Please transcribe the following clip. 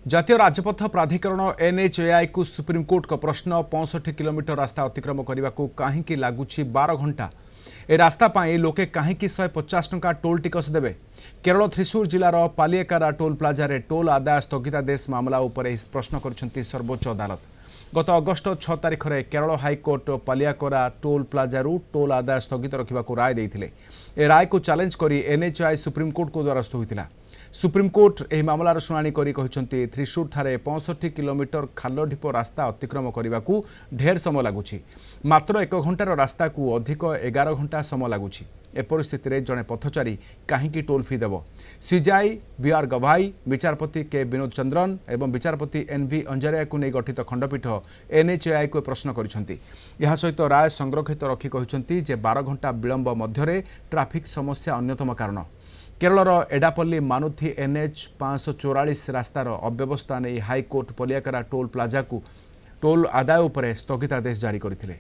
जातीय राजपथ प्राधिकरण एनएचएआई को सुप्रीमकोर्ट का प्रश्न 65 किलोमीटर रास्ता अतिक्रम करने को कहीं लगुच 12 घंटा ए रास्ता पाई लोके कहीं 150 टंका टोल टिकस देवे। केरल थ्रिशूर जिलार पालिएकारा टोल प्लाजा रे टोल आदाय स्थगितादेश मामला उपरे प्रश्न कर सर्वोच्च अदालत। गत अगस्ट 6 तारिख में Kerala high court Paliyekkara toll plaza toll आदाय स्थगित रखा राय देते। ए राय को चैलेंज कर एनएचएआई सुप्रीमकोर्ट को द्वारस्थ होता। सुप्रीमकोर्ट यह मामलार शुणाणी करी थ्रिशूर ठारे 65 किलोमीटर खाल ढीप रास्ता अतिक्रम करने को ढेर समय लगुच, मात्र 1 घंटार रास्ता को अधिक 11 घंटा समय लगुच। ए परिस्थिति में जड़े पथचारी कहीं टोल फी देव। सीजेआई बीआर गवाई, विचारपति के विनोद चंद्रन एवं विचारपति एनवी अंजरिया को नहीं गठित खंडपीठ एनएचएआई को प्रश्न कर सहित राय संरक्षित रखी कहते 12 घंटा विलंब मध्य ट्राफिक समस्या अन्यतम कारण। केरलर एडापल्ली मानुथी एनएच 544 रास्तार अव्यवस्था नहीं हाईकोर्ट पालिएकारा टोल प्लाजा को टोल आदाय उपरे स्थगितादेश जारी करथिले।